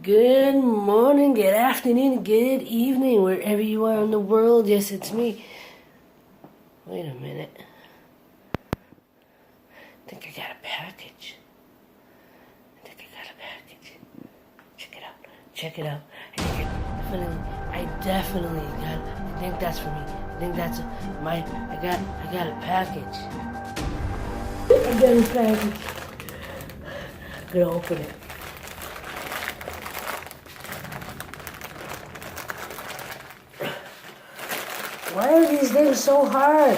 Good morning, good afternoon, good evening, wherever you are in the world. Yes, it's me. Wait a minute. I think I got a package. Check it out. Check it out. I definitely got. I think that's for me. I think that's my. I got a package. I got a package. I'm gonna open it. Why are these things so hard?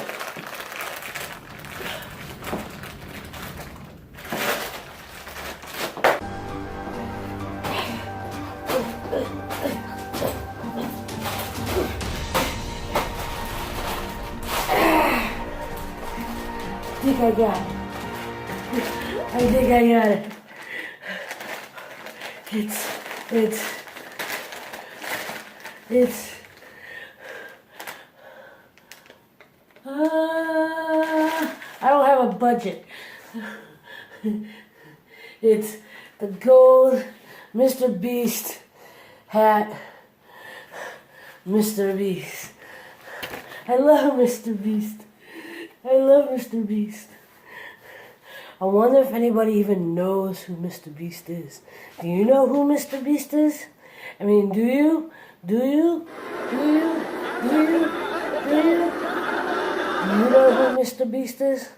I got it. I think I got it. It's I don't have a budget. It's the gold Mr. Beast hat. Mr. Beast. I love Mr. Beast. I love Mr. Beast. I wonder if anybody even knows who Mr. Beast is. Do you know who Mr. Beast is? I mean, do you? Do you? Do you? Do you? Do you? Do you know who Mr. Beast is?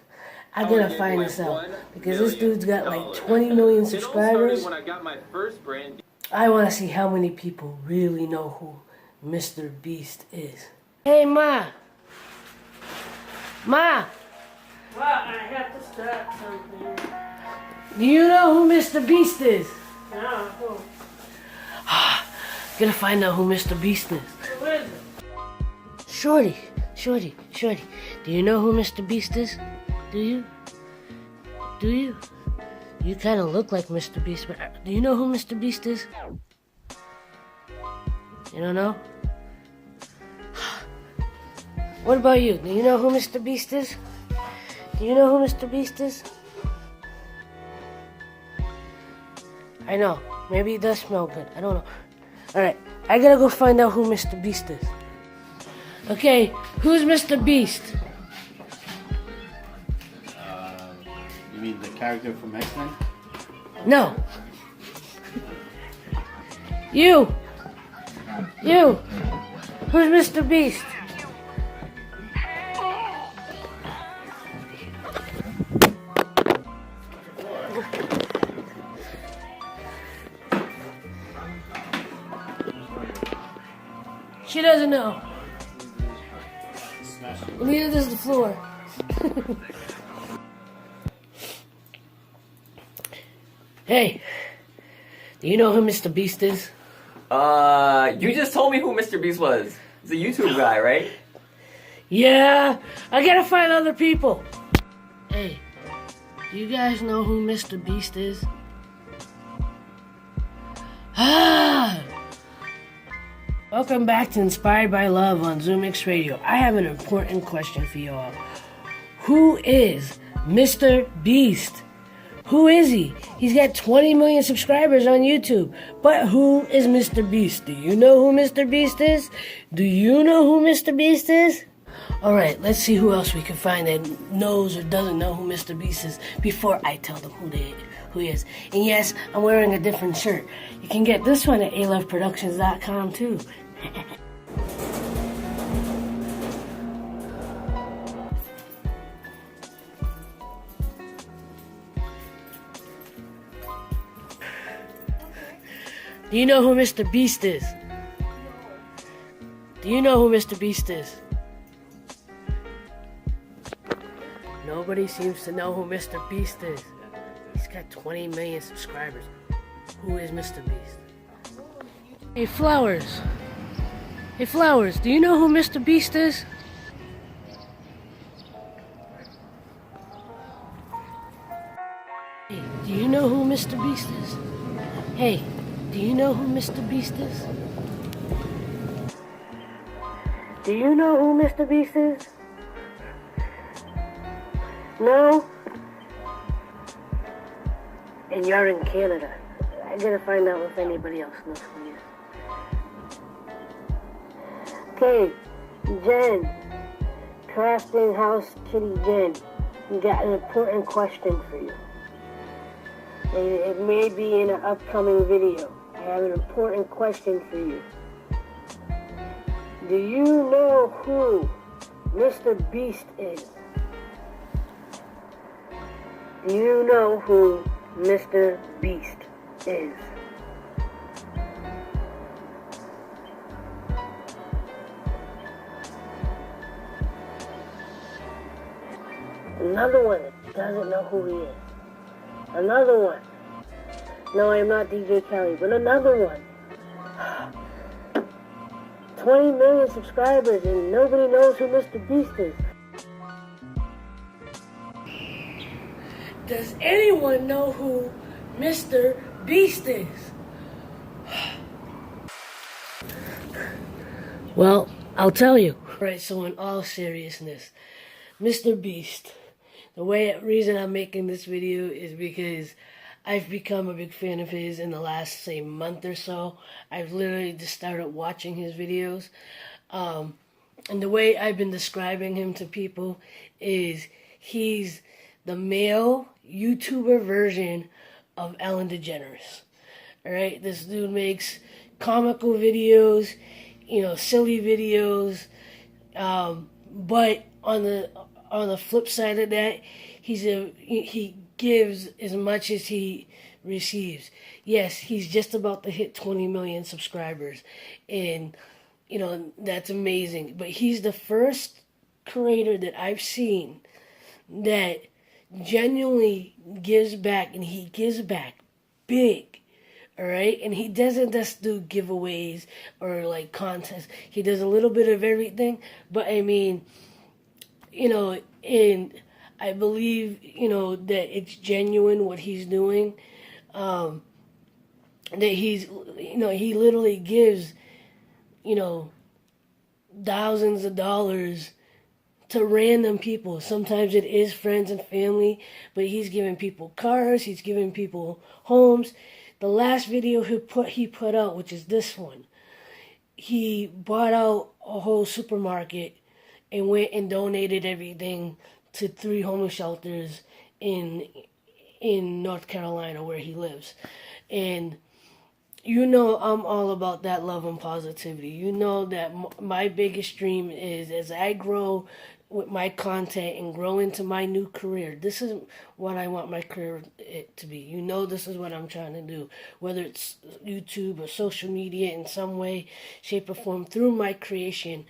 I gotta find this out because this dude's got like 20 million subscribers. I want to see how many people really know who Mr. Beast is. Hey, Ma! Ma! Well, I have to start something. Do you know who Mr. Beast is? No, who? Gotta find out who Mr. Beast is. Who is it? Shorty. Do you know who Mr. Beast is? Do you? Do you? You kind of look like Mr. Beast, but do you know who Mr. Beast is? You don't know? What about you? Do you know who Mr. Beast is? Do you know who Mr. Beast is? I know. Maybe it does smell good. I don't know. Alright, I gotta go find out who Mr. Beast is. Okay, who's Mr. Beast? You mean the character from X-Men? No. You. Who's Mr. Beast? She doesn't know. Neither does the floor. Hey, do you know who Mr. Beast is? You just told me who Mr. Beast was. He's a YouTube guy, right? Yeah, I gotta find other people. Hey, do you guys know who Mr. Beast is? Welcome back to Inspired by Love on ZoomX Radio. I have an important question for y'all. Who is Mr. Beast? Who is he? He's got 20 million subscribers on YouTube. But who is Mr. Beast? Do you know who Mr. Beast is? Do you know who Mr. Beast is? Alright, let's see who else we can find that knows or doesn't know who Mr. Beast is before I tell them who he is. And yes, I'm wearing a different shirt. You can get this one at aloveproductions.com too. Do you know who Mr. Beast is? Do you know who Mr. Beast is? Nobody seems to know who Mr. Beast is. He's got 20 million subscribers. Who is Mr. Beast? Hey, Flowers. Hey, Flowers, do you know who Mr. Beast is? Hey, do you know who Mr. Beast is? Hey, do you know who Mr. Beast is? Do you know who Mr. Beast is? No? And you're in Canada. I gotta find out if anybody else knows who he is. Okay, Jen, Crafting House Kitty Jen, we got an important question for you. And it may be in an upcoming video. I have an important question for you. Do you know who Mr. Beast is? Do you know who Mr. Beast is? Another one that doesn't know who he is. Another one. No, I'm not DJ Kelly, but another one. 20 million subscribers and nobody knows who Mr. Beast is. Does anyone know who Mr. Beast is? Well, I'll tell you. Right, so in all seriousness, Mr. Beast, the reason I'm making this video is because I've become a big fan of his in the last, say, month or so. I've literally just started watching his videos. And the way I've been describing him to people is he's the male YouTuber version of Ellen DeGeneres. Alright? This dude makes comical videos, silly videos. But on the flip side of that, he gives as much as he receives. Yes, he's just about to hit 20 million subscribers, and that's amazing. But he's the first creator that I've seen that genuinely gives back, and he gives back big. Alright? And he doesn't just do giveaways or like contests. He does a little bit of everything, but I mean, and I believe, that it's genuine what he's doing. That he's, he literally gives, thousands of dollars to random people. Sometimes it is friends and family, but he's giving people cars, he's giving people homes. The last video he put out, which is this one, he bought out a whole supermarket and went and donated everything to 3 homeless shelters in North Carolina where he lives. And I'm all about that love and positivity. You know that my biggest dream is, as I grow with my content and grow into my new career, this is what I want my career to be. This is what I'm trying to do. Whether it's YouTube or social media in some way, shape, or form, through my creation,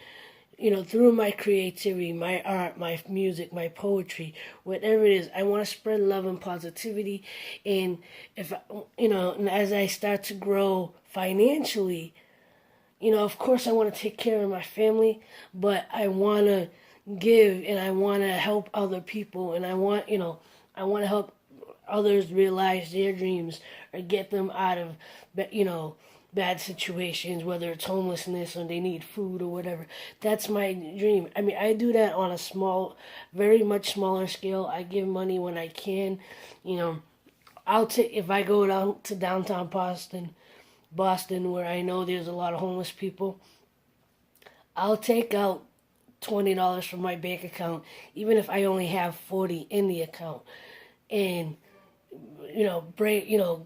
through my creativity, my art, my music, my poetry, whatever it is, I want to spread love and positivity. And and as I start to grow financially, of course I want to take care of my family, but I want to give and I want to help other people, and I want to help others realize their dreams or get them out of, bad situations, whether it's homelessness or they need food or whatever. That's my dream. I mean, I do that on a very much smaller scale. I give money when I can. If I go down to downtown Boston, where I know there's a lot of homeless people, I'll take out $20 from my bank account, even if I only have 40 in the account, and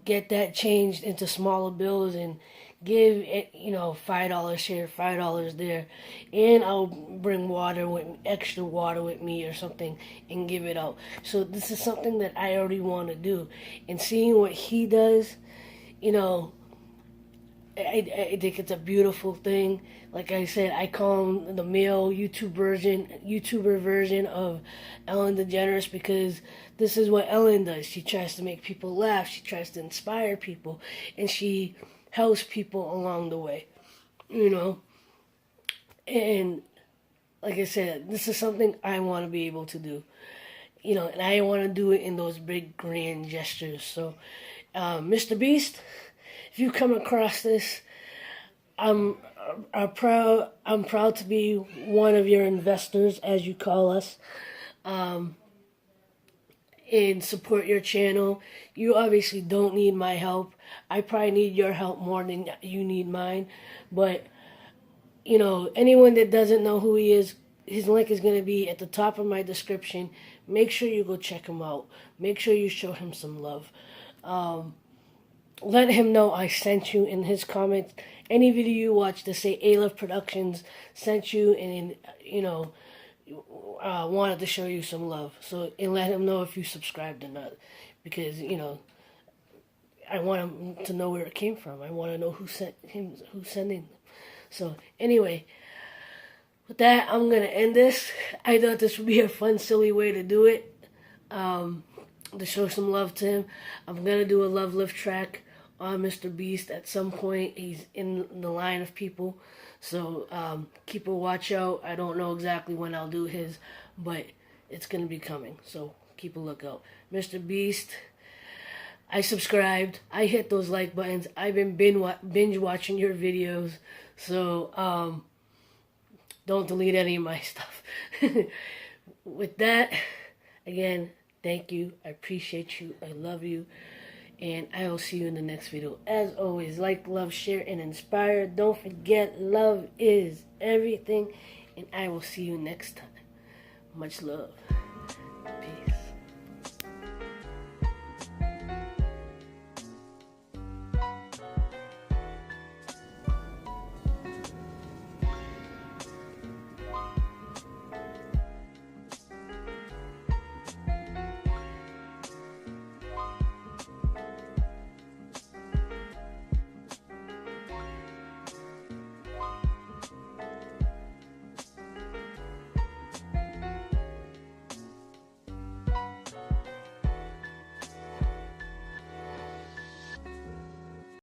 get that changed into smaller bills and give it, $5 here, $5 there, and I'll bring extra water with me or something and give it out. So this is something that I already want to do, and seeing what he does, I think it's a beautiful thing. Like I said, I call him the male YouTuber version of Ellen DeGeneres, because this is what Ellen does. She tries to make people laugh. She tries to inspire people, and she helps people along the way. And like I said, this is something I want to be able to do. And I want to do it in those big, grand gestures. So, Mr. Beast, if you come across this, I'm proud to be one of your investors, as you call us. and support your channel. You obviously don't need my help. I probably need your help more than you need mine. But, you know, anyone that doesn't know who he is, his link is going to be at the top of my description. Make sure you go check him out. Make sure you show him some love. Let him know I sent you in his comments. Any video you watch to say aloveproductions sent you and, you know, wanted to show you some love. So, and let him know if you subscribed or not. Because, you know, I want him to know where it came from. I want to know who sent him, who's sending them. So, anyway, with that, I'm going to end this. I thought this would be a fun, silly way to do it. To show some love to him. I'm going to do a love lift track on Mr. Beast at some point. He's in the line of people. So keep a watch out. I don't know exactly when I'll do his, but it's going to be coming. So keep a lookout. Mr. Beast, I subscribed. I hit those like buttons. I've been binge watching your videos. So don't delete any of my stuff. With that, again, thank you. I appreciate you. I love you. And I will see you in the next video. As always, like, love, share, and inspire. Don't forget, love is everything. And I will see you next time. Much love. Peace.